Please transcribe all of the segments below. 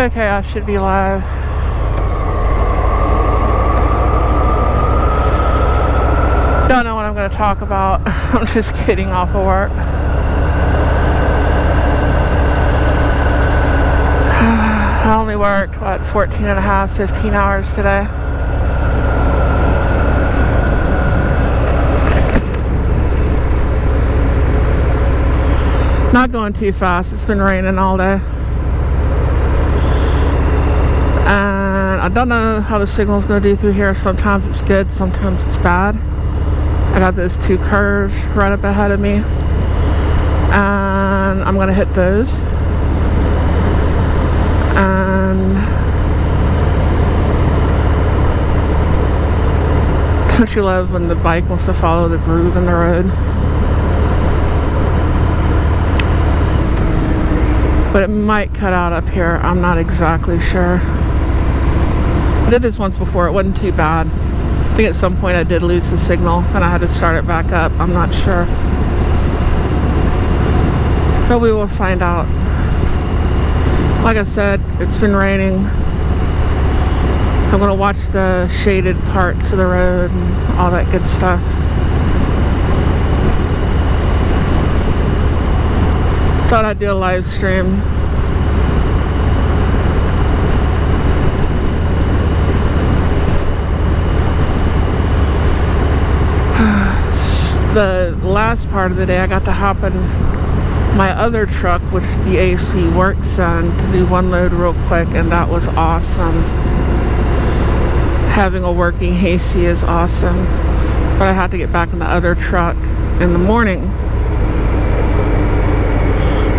Okay, I should be live. Don't know what I'm going to talk about. I'm just getting off of work. I only worked, 14 and a half, 15 hours today. Not going too fast. It's been raining all day. And I don't know how the signal's going to do through here. Sometimes it's good, sometimes it's bad. I got those two curves right up ahead of me. And I'm going to hit those. And don't you love when the bike wants to follow the groove in the road? But it might cut out up here. I'm not exactly sure. I did this once before. It wasn't too bad. I think at some point I did lose the signal and I had to start it back up. I'm not sure. But we will find out. Like I said, it's been raining. So I'm going to watch the shaded parts of the road and all that good stuff. Thought I'd do a live stream. The last part of the day I got to hop in my other truck, which the AC works on, to do one load real quick, and that was awesome. Having a working AC is awesome. But I had to get back in the other truck in the morning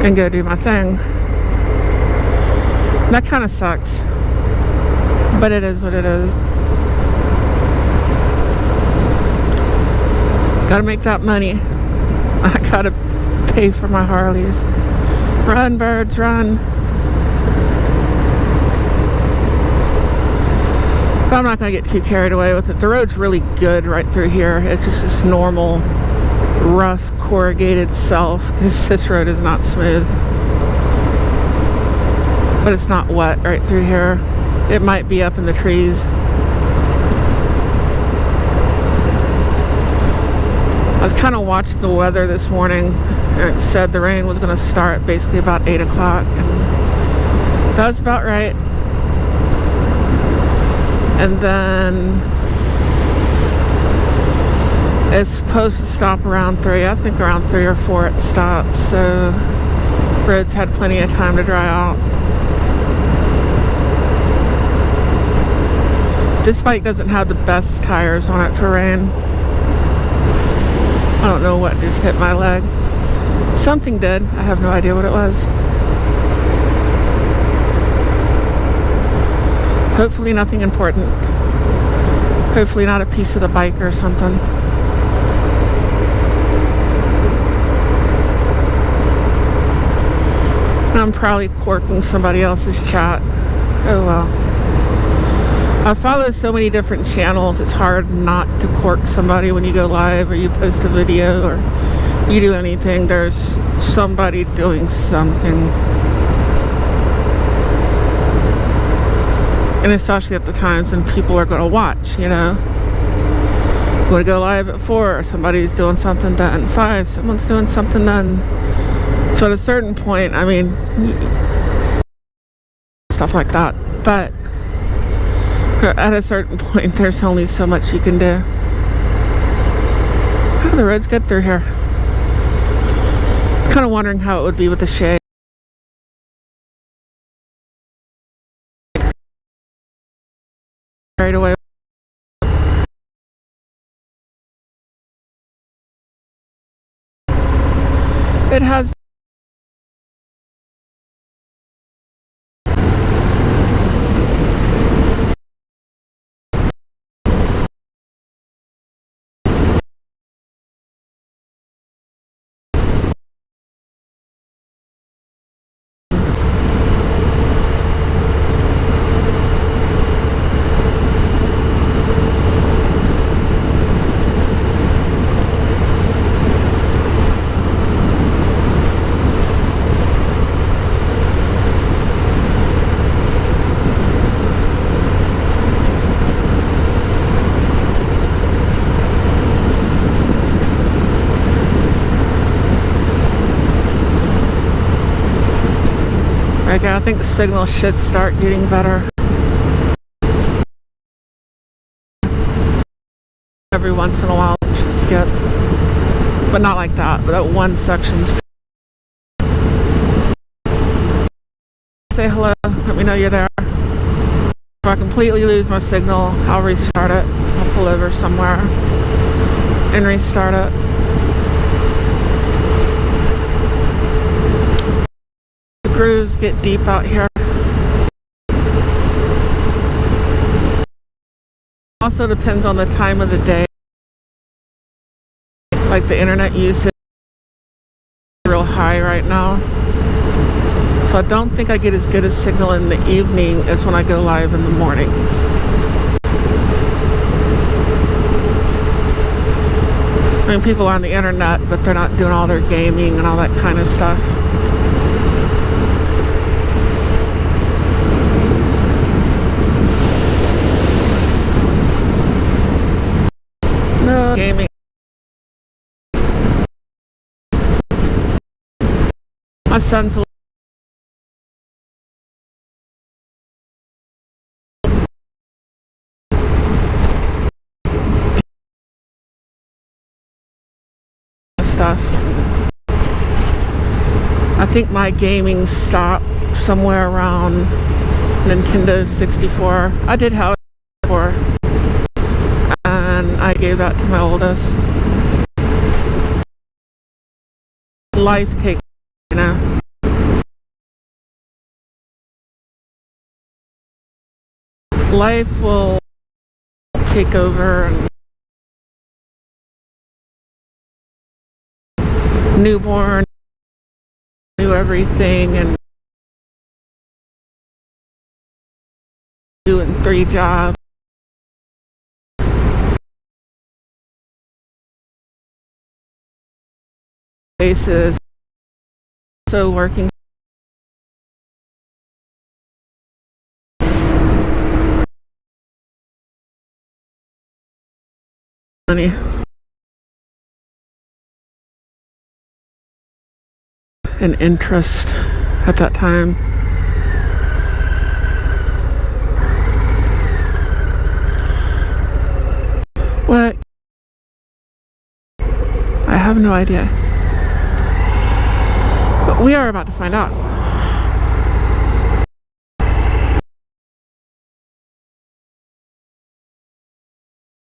and go do my thing. That kind of sucks, but it is what it is. Gotta make that money. I gotta pay for my Harleys. Run, birds, run. But I'm not gonna get too carried away with it. The road's really good right through here. It's just this normal, rough, corrugated self, because this road is not smooth. But it's not wet right through here. It might be up in the trees. I was kind of watching the weather this morning, and it said the rain was going to start basically about 8 o'clock, and that's about right. And then it's supposed to stop around 3. I think around 3 or 4 it stopped, so roads had plenty of time to dry out. This bike doesn't have the best tires on it for rain. I don't know what just hit my leg. Something did. I have no idea what it was. Hopefully nothing important. Hopefully not a piece of the bike or something. I'm probably corking somebody else's chat. Oh well. I follow so many different channels, it's hard not to cork somebody when you go live or you post a video or you do anything. There's somebody doing something. And especially at the times when people are going to watch, you know. You want to go live at 4, somebody's doing something then. 5, someone's doing something then. So at a certain point, I mean, stuff like that. But at a certain point, there's only so much you can do. Oh, the road's good through here. I was kind of wondering how it would be with the shade. Right away. It has Okay, I think the signal should start getting better. Every once in a while, it should skip. But not like that, but that one section's... Say hello, let me know you're there. If I completely lose my signal, I'll restart it. I'll pull over somewhere and restart it. The grooves get deep out here. Also depends on the time of the day. Like the internet usage is real high right now. So I don't think I get as good a signal in the evening as when I go live in the mornings. I mean, people are on the internet, but they're not doing all their gaming and all that kind of stuff. No gaming. My son's stuff. I think my gaming stopped somewhere around Nintendo 64. I did have it before, and I gave that to my oldest. Life takes, you know. Life will take over, and newborn, do everything, and doing 3 jobs. Bases. So working. Money. And interest at that time. What? I have no idea. But we are about to find out.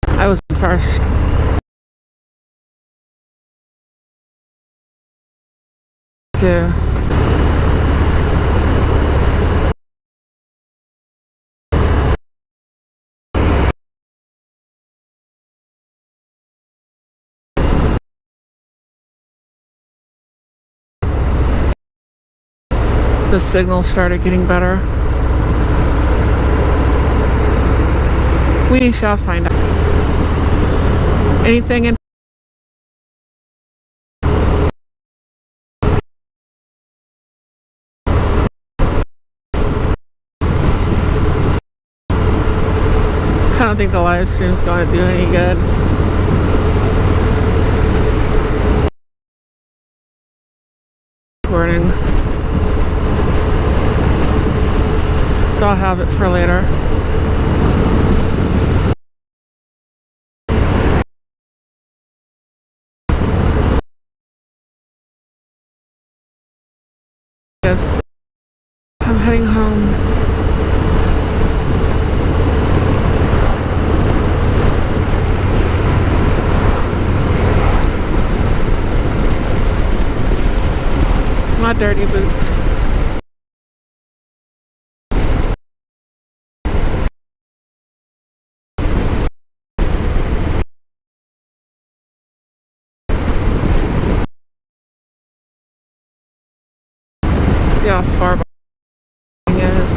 I was first. Too. The signal started getting better. We shall find out. Anything in I don't think the live stream's going to do any good. Recording. So I'll have it for later. Yes. I'm heading home. My dirty boots. See how far behind is.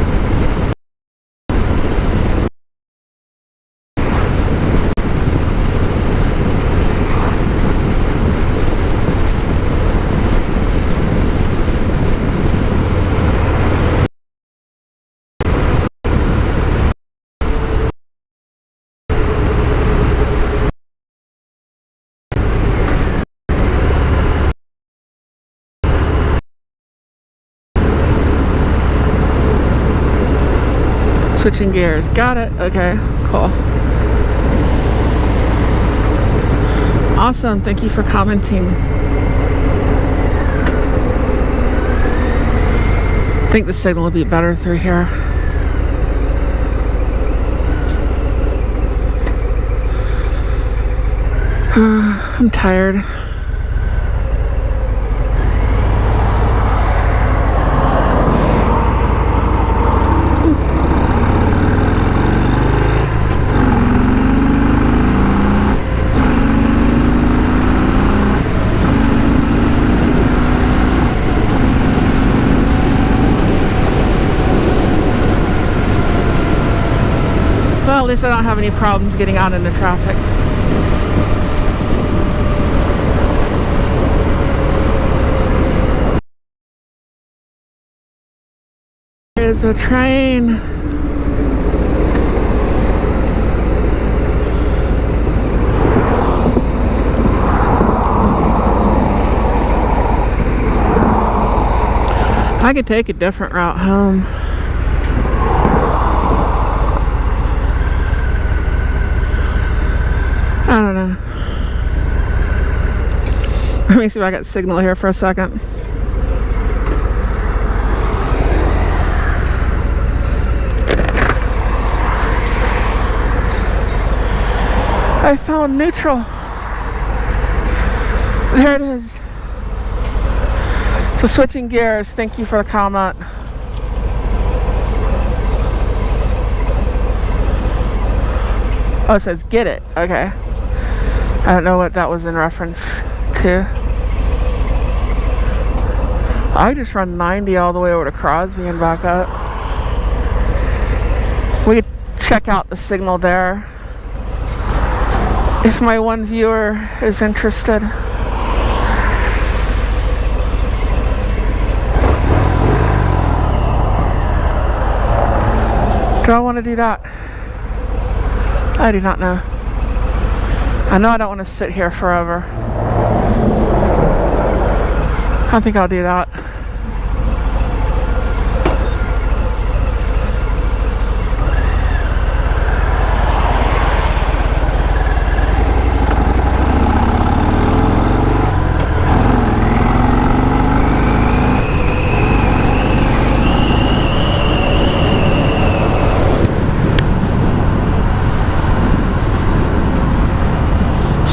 Switching gears. Got it. Okay, cool. Awesome. Thank you for commenting. I think the signal will be better through here. I'm tired. Well, at least I don't have any problems getting out into traffic. There's a train. I could take a different route home. I don't know. Let me see if I got signal here for a second. I found neutral. There it is. So switching gears, thank you for the comment. Oh, it says get it. Okay. I don't know what that was in reference to. I just run 90 all the way over to Crosby and back up. We could check out the signal there if my one viewer is interested. Do I want to do that? I do not know. I know I don't want to sit here forever. I think I'll do that.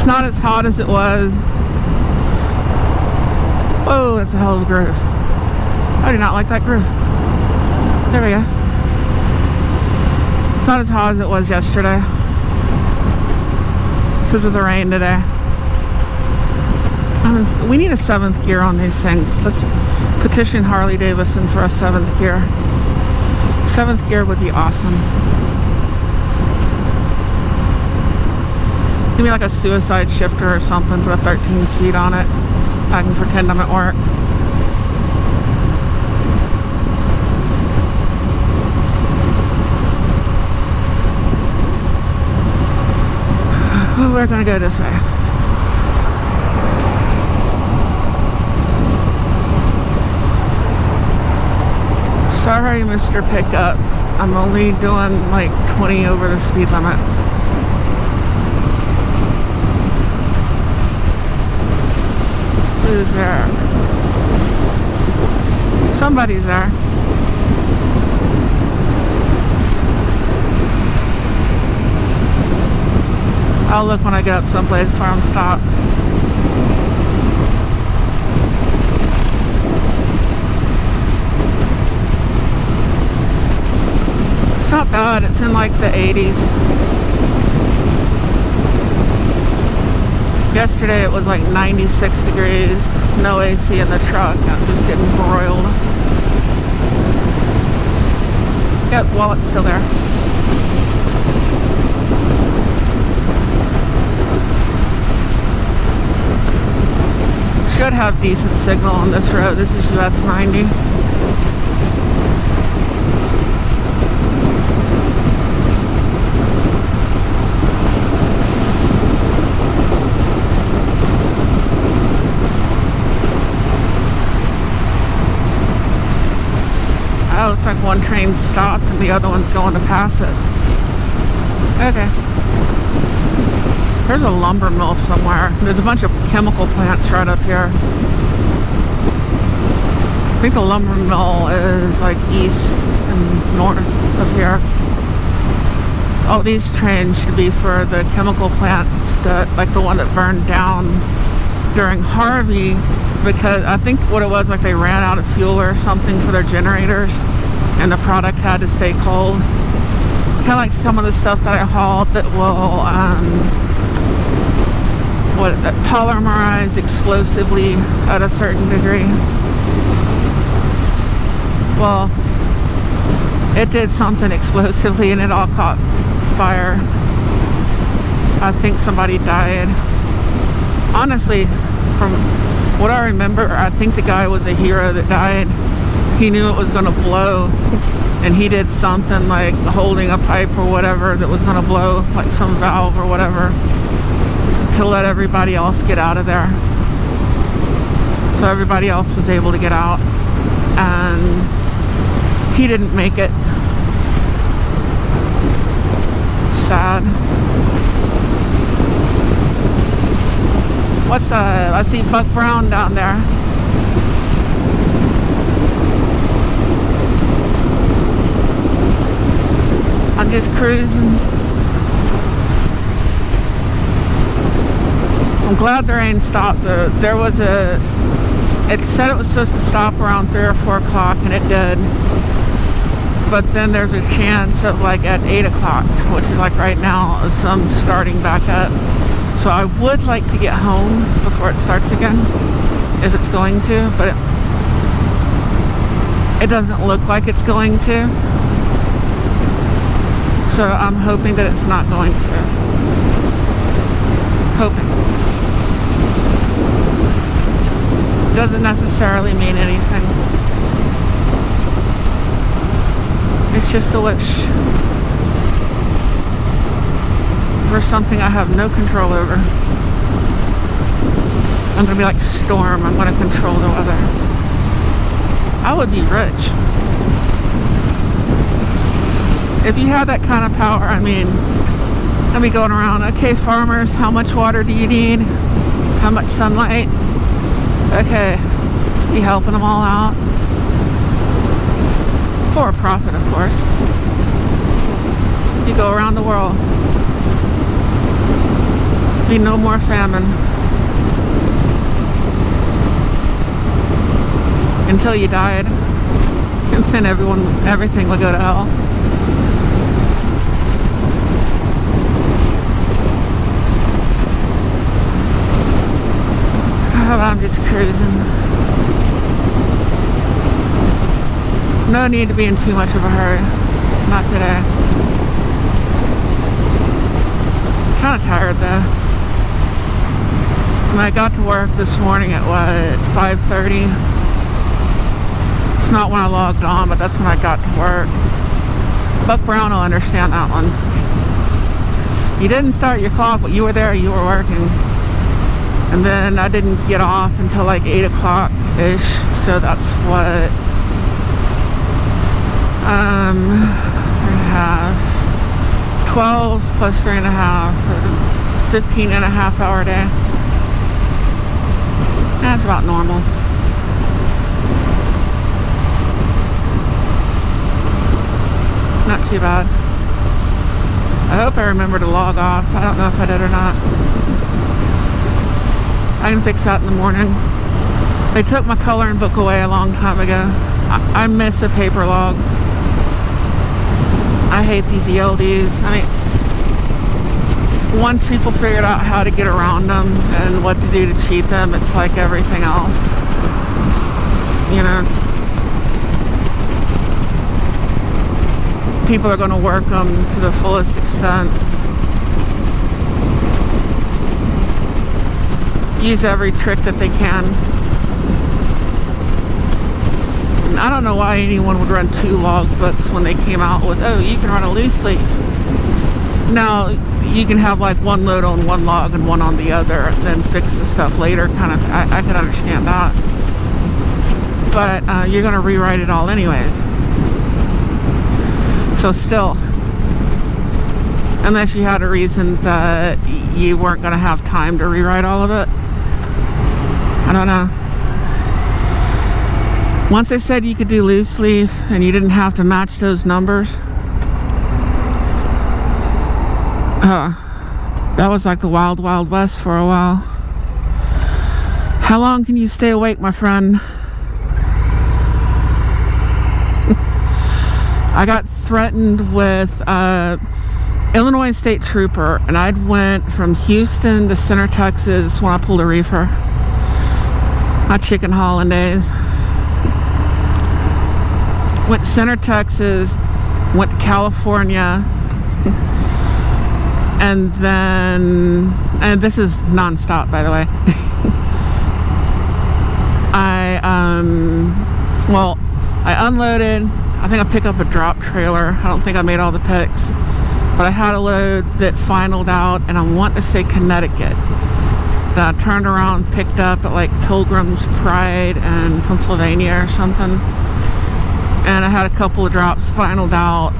Not as hot as it was. Whoa, that's a hell of a groove. I do not like that groove. There we go. It's not as hot as it was yesterday because of the rain today. We need a 7th gear on these things. Let's petition Harley Davidson for a 7th gear. 7th gear would be awesome. Give me like a suicide shifter or something, put a 13 speed on it. I can pretend I'm at work. Oh, we're gonna go this way. Sorry, Mr. Pickup. I'm only doing like 20 over the speed limit. Who's there? Somebody's there. I'll look when I get up someplace where I'm stopped. It's not bad. It's in like the 80s. Yesterday it was like 96 degrees, no AC in the truck. I'm just getting broiled. Yep, wallet's still there. Should have decent signal on this road. This is US 90. like one train stopped and the other one's going to pass it. Okay. There's a lumber mill somewhere. There's a bunch of chemical plants right up here. I think the lumber mill is like east and north of here. Oh, these trains should be for the chemical plants, like the one that burned down during Harvey, because I think what it was, like they ran out of fuel or something for their generators and the product had to stay cold. Kind of like some of the stuff that I hauled that will, what is it, polymerize explosively at a certain degree. Well, it did something explosively and it all caught fire. I think somebody died. Honestly, from what I remember, I think the guy was a hero that died. He knew it was going to blow and he did something like holding a pipe or whatever that was going to blow, like some valve or whatever, to let everybody else get out of there. So everybody else was able to get out and he didn't make it. Sad. What's I see Buck Brown down there. I'm just cruising. I'm glad the rain stopped. There was it said it was supposed to stop around 3 or 4 o'clock and it did. But then there's a chance of like at 8 o'clock, which is like right now, of some starting back up. So I would like to get home before it starts again, if it's going to, but it doesn't look like it's going to. So I'm hoping that it's not going to. Hoping. Doesn't necessarily mean anything. It's just a wish for something I have no control over. I'm gonna be like Storm. I'm gonna control the weather. I would be rich if you had that kind of power. I mean, I'd be going around, okay, farmers, how much water do you need? How much sunlight? Okay, be helping them all out. For a profit, of course. You go around the world. Be no more famine. Until you died. And then everything would go to hell. I'm just cruising. No need to be in too much of a hurry. Not today. Kind of tired though. When I got to work this morning at what, 5:30? It's not when I logged on, but that's when I got to work. Buck Brown will understand that one. You didn't start your clock, but you were there, you were working. And then I didn't get off until like 8 o'clock-ish, so that's what, 3.5, 12 plus 3.5, 15 and a half hour day. That's about normal. Not too bad. I hope I remember to log off. I don't know if I did or not. I can fix that in the morning. They took my coloring book away a long time ago. I miss a paper log. I hate these ELDs. I mean, once people figured out how to get around them and what to do to cheat them, it's like everything else. You know? People are going to work them to the fullest extent. Use every trick that they can. And I don't know why anyone would run 2 log books when they came out with, oh, you can run a loose leaf. Now, you can have like one load on one log and one on the other, and then fix the stuff later, kind of. I can understand that. But you're going to rewrite it all anyways. So still, unless you had a reason that you weren't going to have time to rewrite all of it. I don't know. Once they said you could do loose leaf and you didn't have to match those numbers, that was like the wild, wild west for a while. How long can you stay awake, my friend? I got threatened with Illinois State Trooper, and I'd went from Houston to Center, Texas when I pulled a reefer. My chicken hauling days. Went to Center, Texas, went to California, and then, and this is non-stop, by the way. I unloaded. I think I picked up a drop trailer. I don't think I made all the pics, but I had a load that finaled out, and I want to say Connecticut, that I turned around, picked up at like Pilgrim's Pride in Pennsylvania or something, and I had a couple of drops finaled out.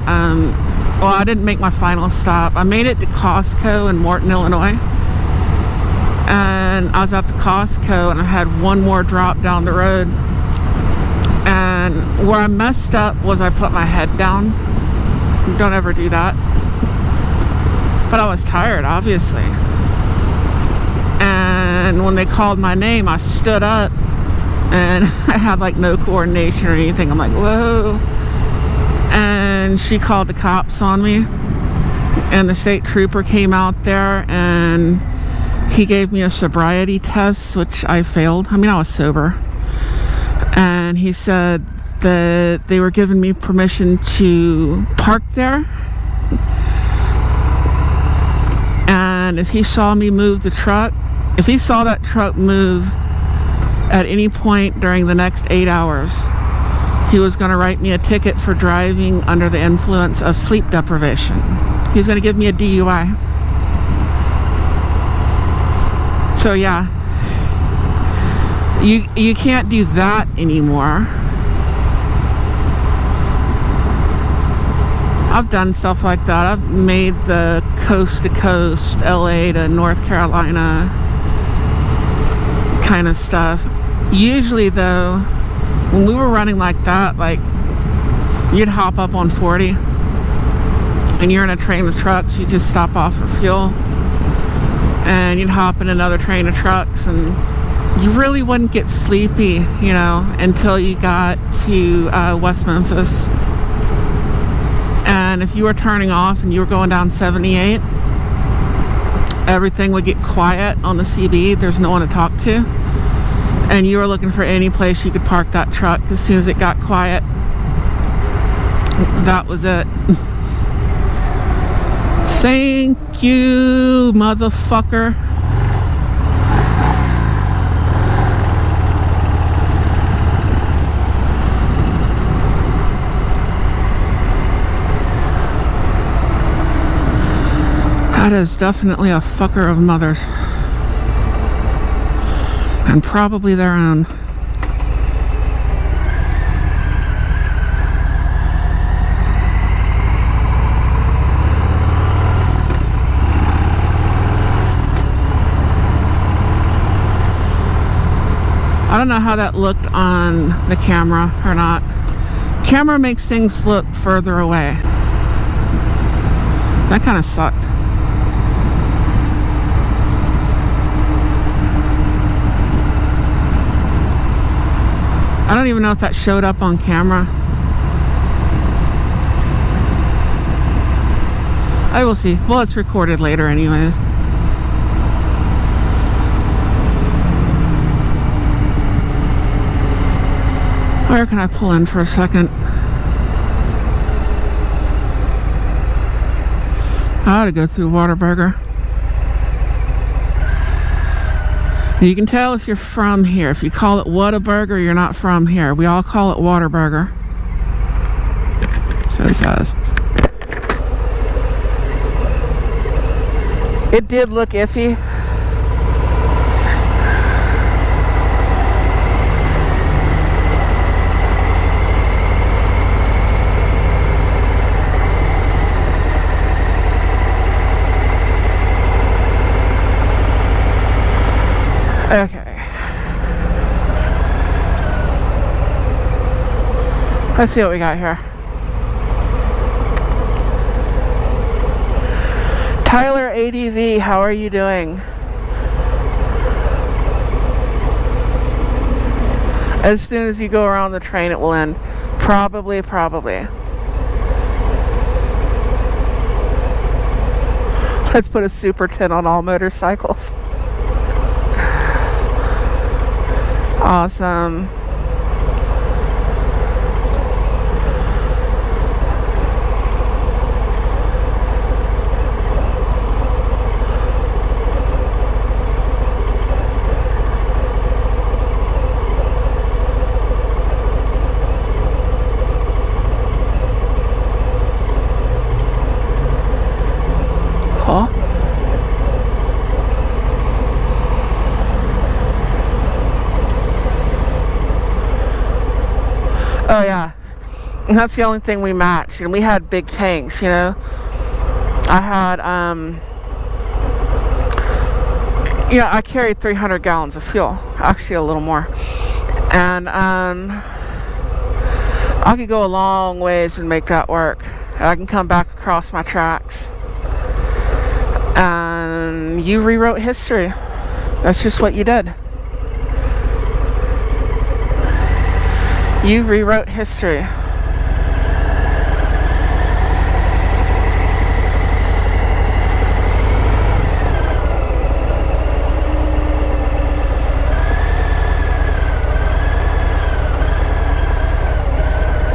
Well, I didn't make my final stop. I made it to Costco in Morton, Illinois, and I was at the Costco and I had one more drop down the road, and where I messed up was I put my head down. Don't ever do that. But I was tired, obviously, and when they called my name, I stood up and I had like no coordination or anything. I'm like, whoa. And she called the cops on me, and the state trooper came out there and he gave me a sobriety test, which I failed. I mean, I was sober. And he said that they were giving me permission to park there, and if he saw me move the truck, if he saw that truck move at any point during the next 8 hours, he was going to write me a ticket for driving under the influence of sleep deprivation. He was going to give me a DUI. So yeah, you can't do that anymore. I've done stuff like that. I've made the coast to coast, LA to North Carolina kind of stuff. Usually though, when we were running like that, like, you'd hop up on 40 and you're in a train of trucks, you just stop off for fuel, and you'd hop in another train of trucks, and you really wouldn't get sleepy, you know, until you got to West Memphis. And if you were turning off and you were going down 78, everything would get quiet on the CB. There's no one to talk to, and you were looking for any place you could park that truck. As soon as it got quiet, that was it. Thank you, motherfucker. That is definitely a fucker of mothers. And probably their own. I don't know how that looked on the camera or not. Camera makes things look further away. That kind of sucked. I don't even know if that showed up on camera. I will see. Well, it's recorded later anyways. Where can I pull in for a second? I ought to go through Whataburger. You can tell if you're from here. If you call it Whataburger, you're not from here. We all call it Whataburger. So it says. It did look iffy. Okay. Let's see what we got here. Tyler ADV, how are you doing? As soon as you go around the train, it will end. Probably. Let's put a super 10 on all motorcycles. Awesome. Cool. Oh yeah, and that's the only thing we matched, and we had big tanks, you know. I had I carried 300 gallons of fuel, actually a little more, and I could go a long ways and make that work. I can come back across my tracks, and you rewrote history. That's just what you did. You rewrote history.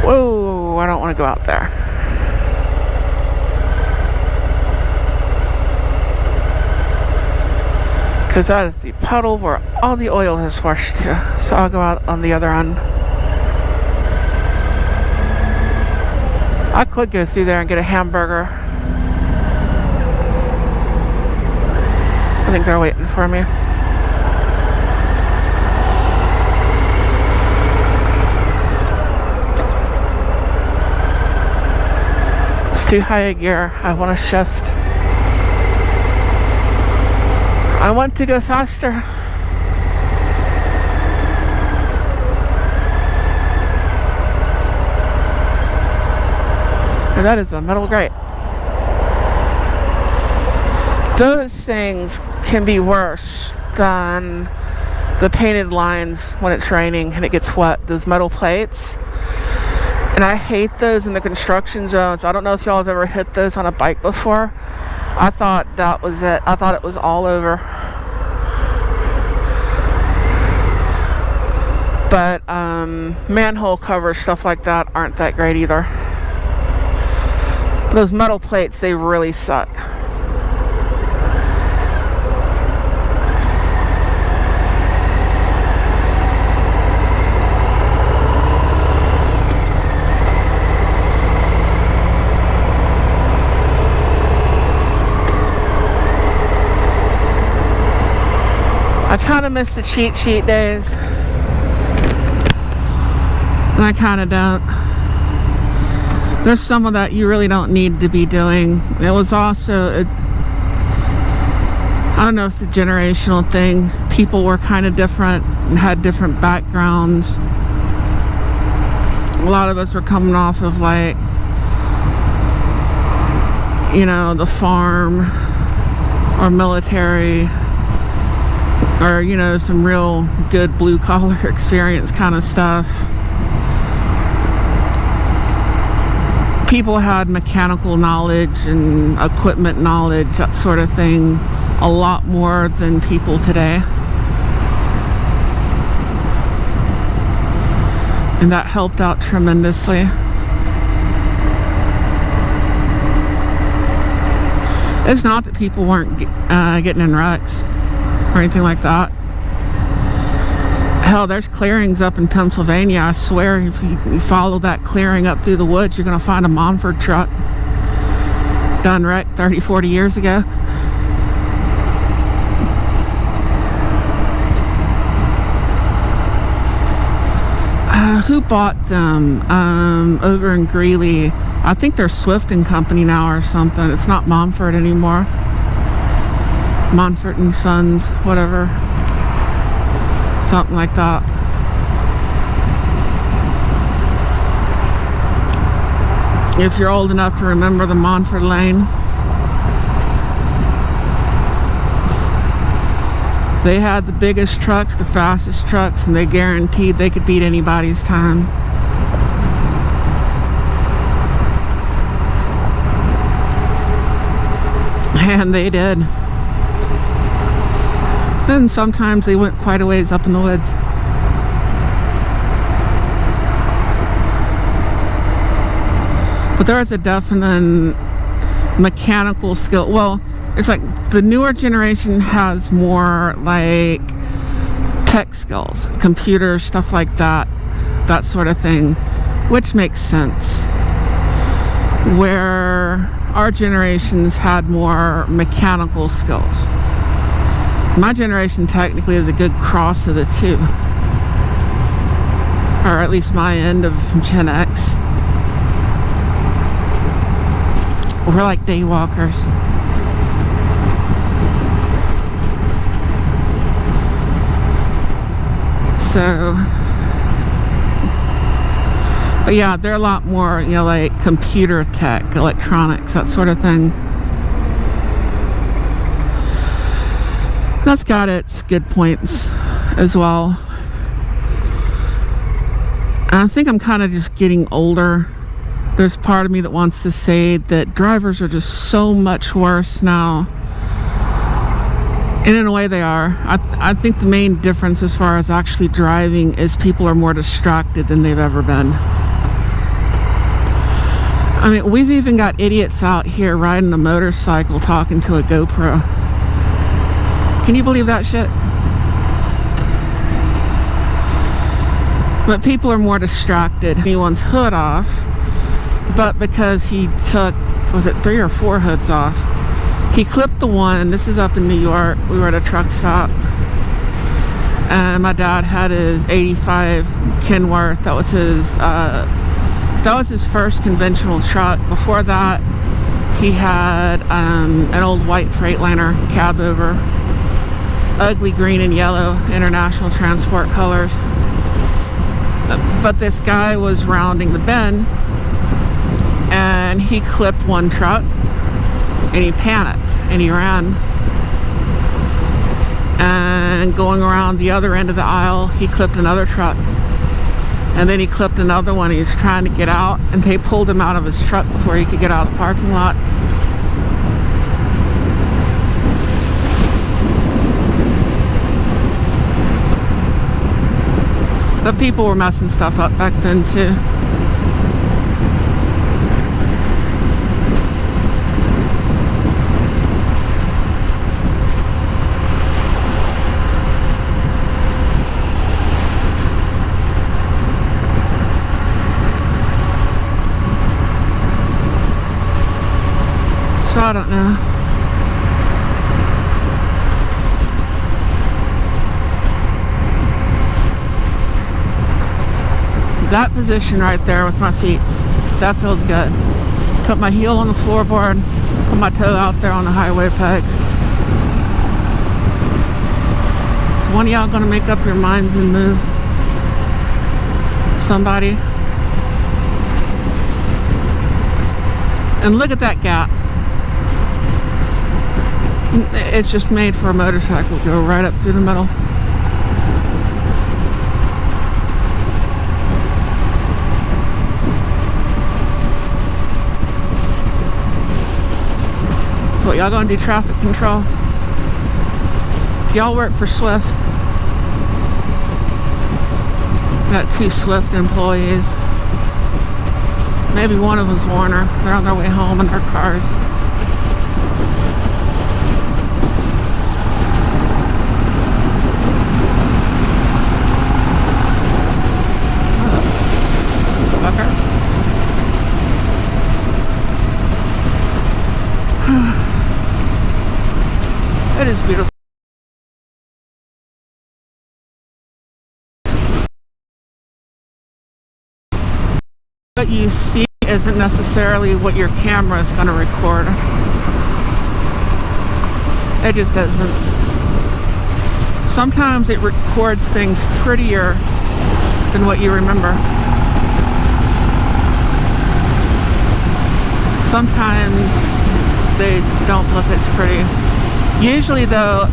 Whoa, I don't want to go out there. Because that is the puddle where all the oil has washed to. So I'll go out on the other end. I could go through there and get a hamburger. I think they're waiting for me. It's too high a gear. I want to shift. I want to go faster. And that is a metal grate. Those things can be worse than the painted lines when it's raining and it gets wet. Those metal plates. And I hate those in the construction zones. I don't know if y'all have ever hit those on a bike before. I thought that was it. I thought it was all over. But manhole covers, stuff like that, aren't that great either. Those metal plates, they really suck. I kind of miss the cheat sheet days. And I kind of don't. There's some of that you really don't need to be doing. It was also, I don't know if it's a generational thing. People were kind of different and had different backgrounds. A lot of us were coming off of like, you know, the farm or military or, you know, some real good blue collar experience kind of stuff. People had mechanical knowledge and equipment knowledge, that sort of thing, a lot more than people today. And that helped out tremendously. It's not that people weren't getting in wrecks or anything like that. Hell, there's clearings up in Pennsylvania. I swear, if you follow that clearing up through the woods, you're going to find a Montford truck done wrecked 30, 40 years ago. Who bought them over in Greeley? I think they're Swift and Company now or something. It's not Montford anymore. Montford and Sons, whatever. something like that. If you're old enough to remember the Montford Lane, they had the biggest trucks, the fastest trucks, and they guaranteed they could beat anybody's time. And they did. And sometimes they went quite a ways up in the woods. But there is a definite mechanical skill. Well, it's like the newer generation has more like tech skills, computers, stuff like that, that sort of thing, which makes sense. Where our generations had more mechanical skills. My generation technically is a good cross of the two, or at least my end of Gen X. We're like daywalkers. So, but yeah, they're a lot more, you know, like computer tech, electronics, that sort of thing. That's got its good points as well. And I think I'm kind of just getting older. There's part of me that wants to say that drivers are just so much worse now. And in a way they are. I think the main difference as far as actually driving is people are more distracted than they've ever been. I mean, we've even got idiots out here riding a motorcycle talking to a GoPro. Can you believe that shit? But people are more distracted. Anyone's hood off. But because he took, was it 3 or 4 hoods off? He clipped the one. This is up in New York. We were at a truck stop. And my dad had his 85 Kenworth. That was his first conventional truck. Before that, he had an old white Freightliner cab over. Ugly green and yellow International Transport colors. But this guy was rounding the bend, and he clipped one truck, and he panicked, and he ran. And going around the other end of the aisle, he clipped another truck. And then he clipped another one. He was trying to get out, and they pulled him out of his truck before he could get out of the parking lot. But people were messing stuff up back then too. So I don't know. That position right there with my feet, that feels good. Put my heel on the floorboard, put my toe out there on the highway pegs. So when are y'all gonna make up your minds and move? Somebody. And look at that gap. It's just made for a motorcycle to go right up through the middle. So what, y'all gonna do traffic control? Y'all work for Swift. Got 2 Swift employees. Maybe one of them's Warner. They're on their way home in their cars. It is beautiful. What you see isn't necessarily what your camera is going to record. It just isn't. Sometimes it records things prettier than what you remember. Sometimes they don't look as pretty. Usually though,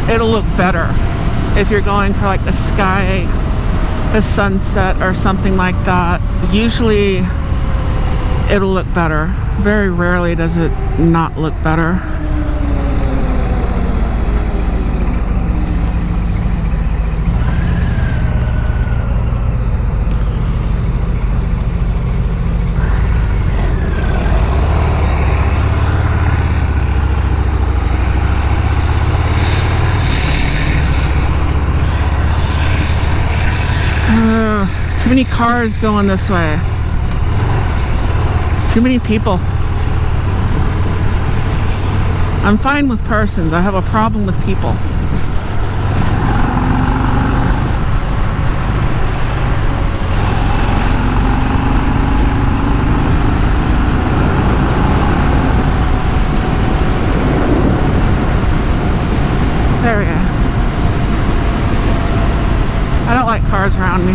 it'll look better if you're going for like a sky, a sunset or something like that. Usually it'll look better. Very rarely does it not look better. Too many cars going this way. Too many people. I'm fine with persons. I have a problem with people. There we go. I don't like cars around me.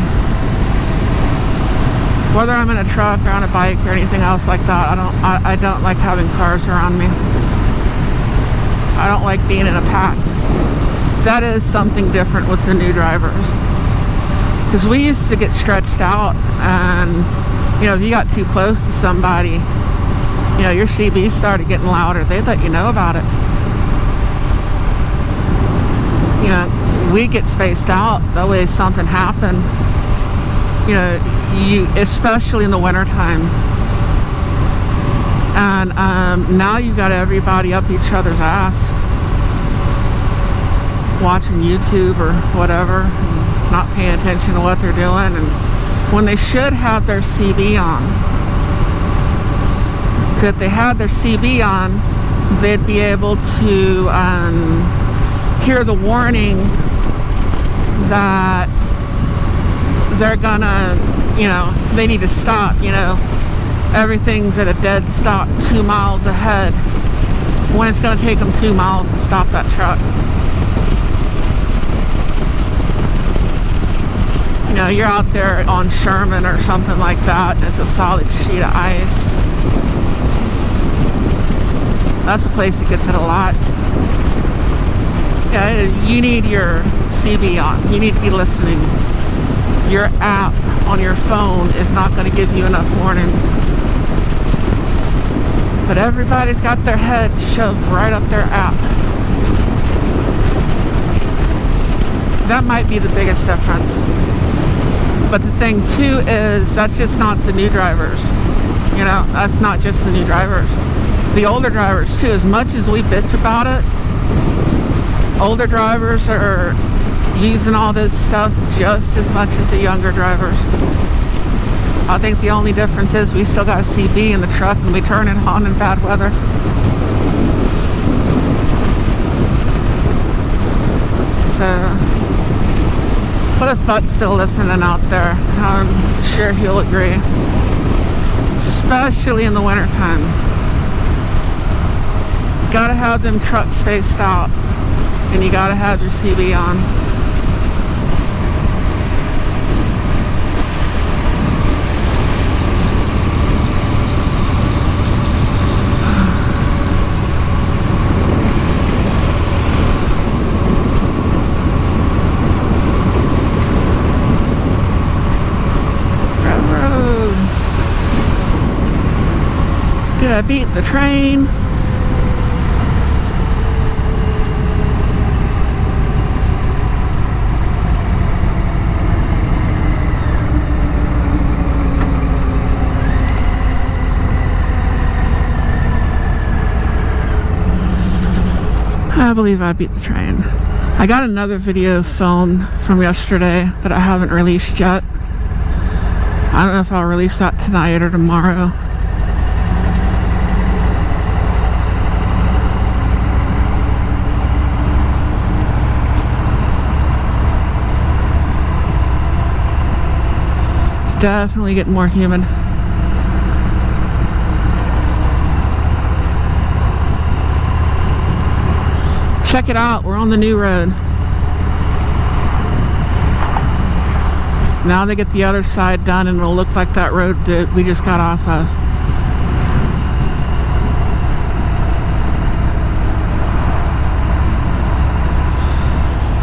Whether I'm in a truck or on a bike or anything else like that, I don't like having cars around me. I don't like being in a pack. That is something different with the new drivers. Because we used to get stretched out, and you know, if you got too close to somebody, you know, your CB started getting louder, they'd let you know about it. You know, we get spaced out, that way if something happened, you know, especially in the wintertime. And now you've got everybody up each other's ass watching YouTube or whatever, and not paying attention to what they're doing, and when they should have their CB on. Because if they had their CB on, they'd be able to hear the warning that they're gonna, you know, they need to stop, you know, everything's at a dead stop 2 miles ahead, when it's gonna take them 2 miles to stop that truck. You know, you're out there on Sherman or something like that, and it's a solid sheet of ice. That's a place that gets it a lot. Yeah, you need your CB on. You need to be listening. Your app on your phone is not going to give you enough warning. But everybody's got their head shoved right up their app. That might be the biggest difference. But the thing too is, that's just not the new drivers. You know, that's not just the new drivers. The older drivers too, as much as we bitch about it, older drivers are using all this stuff just as much as the younger drivers. I think the only difference is we still got a CB in the truck and we turn it on in bad weather. So, what if Buck's still listening out there? I'm sure he'll agree. Especially in the wintertime. Gotta have them trucks spaced out, and you gotta have your CB on. Did I beat the train? I believe I beat the train. I got another video filmed from yesterday that I haven't released yet. I don't know if I'll release that tonight or tomorrow. It's definitely getting more humid. Check it out, we're on the new road. Now they get the other side done and it'll look like that road that we just got off of.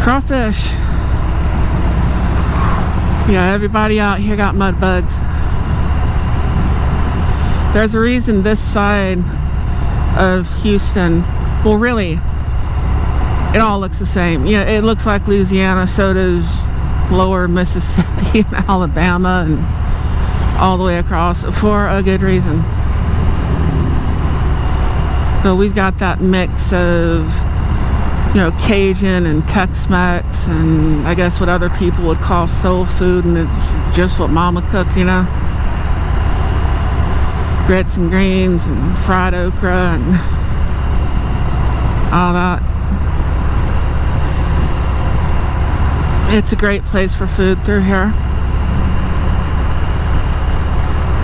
Crawfish. Yeah, everybody out here got mud bugs. There's a reason this side of Houston, well really, it all looks the same. Yeah, it looks like Louisiana, so does lower Mississippi and Alabama and all the way across for a good reason. So we've got that mix of, you know, Cajun and Tex-Mex and I guess what other people would call soul food, and it's just what mama cooked, you know. Grits and greens and fried okra and all that. It's a great place for food through here.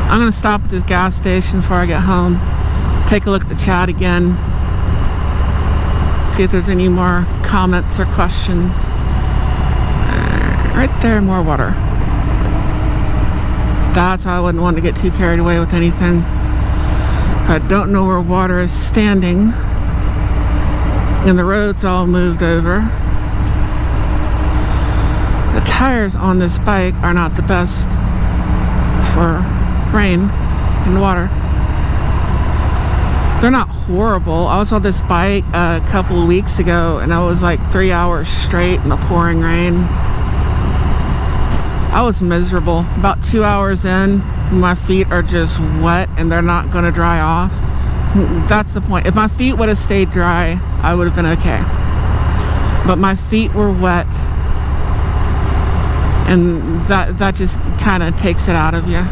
I'm gonna stop at this gas station before I get home, take a look at the chat again, see if there's any more comments or questions. Right there, more water. That's why I wouldn't want to get too carried away with anything. I don't know where water is standing, and the road's all moved over. The tires on this bike are not the best for rain and water. They're not horrible. I was on this bike a couple of weeks ago and I was like 3 hours straight in the pouring rain. I was miserable. About 2 hours in, my feet are just wet and they're not going to dry off. That's the point. If my feet would have stayed dry, I would have been okay. But my feet were wet, and that just kind of takes it out of you.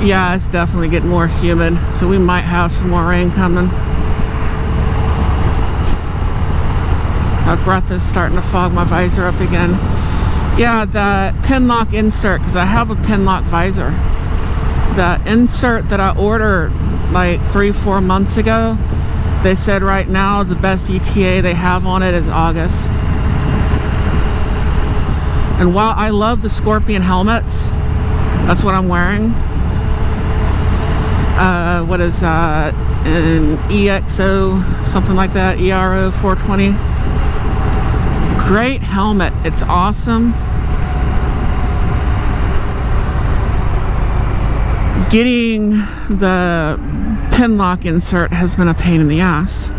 Yeah, it's definitely getting more humid, so we might have some more rain coming. My breath is starting to fog my visor up again. Yeah, the pin lock insert, because I have a pin lock visor. The insert that I ordered like 3-4 months ago, they said right now the best ETA they have on it is August. And while I love the Scorpion helmets, that's what I'm wearing. What is that? An EXO, something like that, ERO 420. Great helmet. It's awesome. Getting the pin lock insert has been a pain in the ass.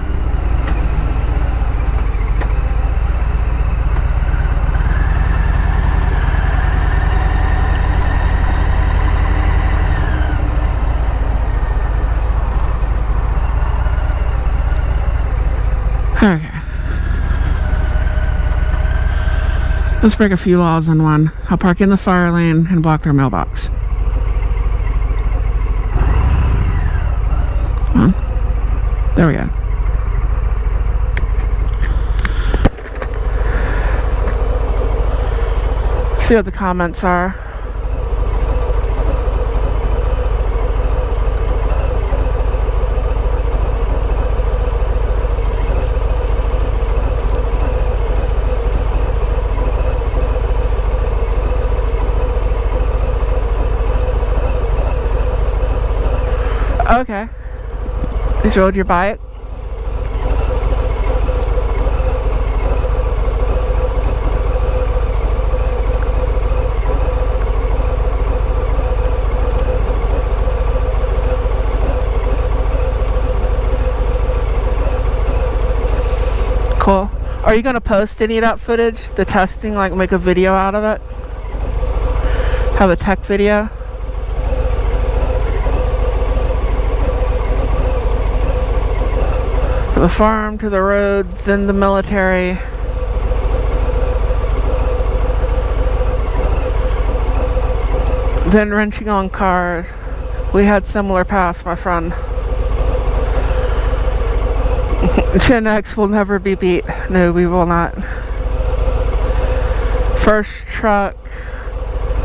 Okay. Let's break a few laws on one. I'll park in the fire lane and block their mailbox. Come on. There we go. See what the comments are. Okay. Just rode your bike. Cool. Are you gonna post any of that footage? The testing, like make a video out of it? Have a tech video? The farm to the road, then the military. Then wrenching on cars. We had similar paths, my friend. Gen X will never be beat. No, we will not. First truck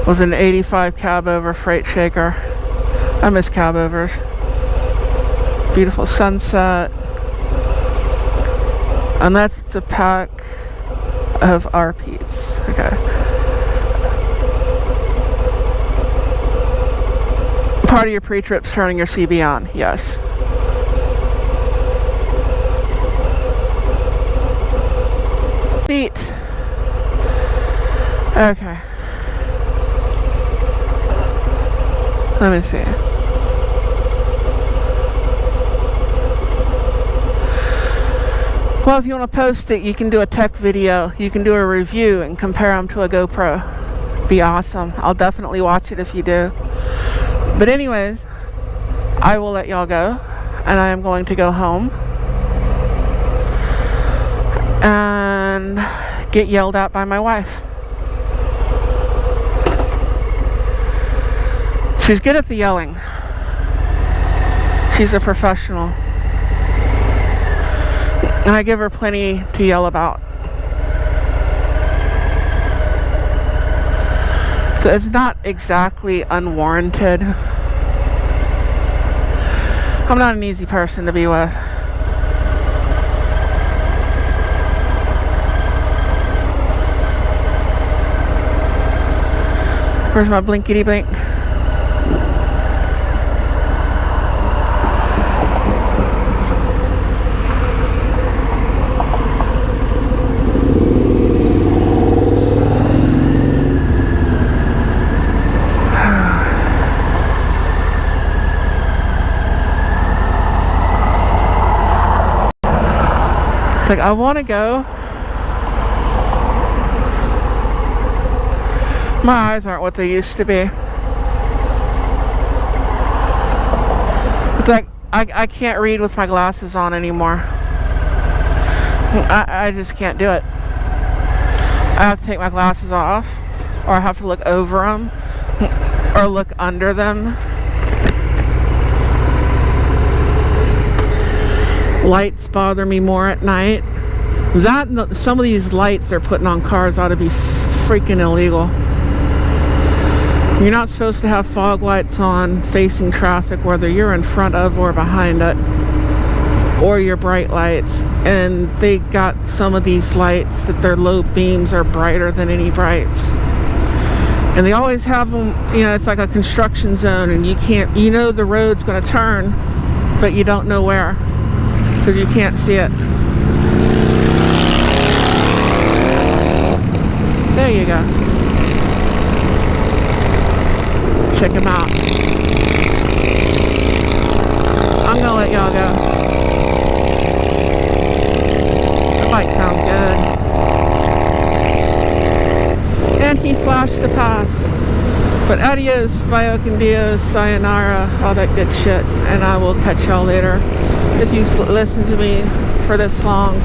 was an 85 cab over freight shaker. I miss cab overs. Beautiful sunset. And that's a pack of our peeps. Okay. Part of your pre-trip's turning your CB on. Yes. Feet. Okay. Let me see. Well, if you want to post it, you can do a tech video. You can do a review and compare them to a GoPro. Be awesome. I'll definitely watch it if you do. But anyways, I will let y'all go. And I am going to go home. And get yelled at by my wife. She's good at the yelling. She's a professional. And I give her plenty to yell about. So it's not exactly unwarranted. I'm not an easy person to be with. Where's my blinkety blink? Like, I want to go. My eyes aren't what they used to be. It's like I can't read with my glasses on anymore. I just can't do it. I have to take my glasses off, or I have to look over them, or look under them. Lights bother me more at night. Some of these lights they're putting on cars ought to be freaking illegal. You're not supposed to have fog lights on facing traffic, whether you're in front of or behind it, or your bright lights. And they got some of these lights that their low beams are brighter than any brights. And they always have them, you know, it's like a construction zone, and you know the road's going to turn, but you don't know where. Because you can't see it. There you go. Check them out. I'm gonna let y'all go. That bike sounds good. And he flashed a pass. But adios, via con Dios, sayonara, all that good shit. And I will catch y'all later. If you've listened to me for this long,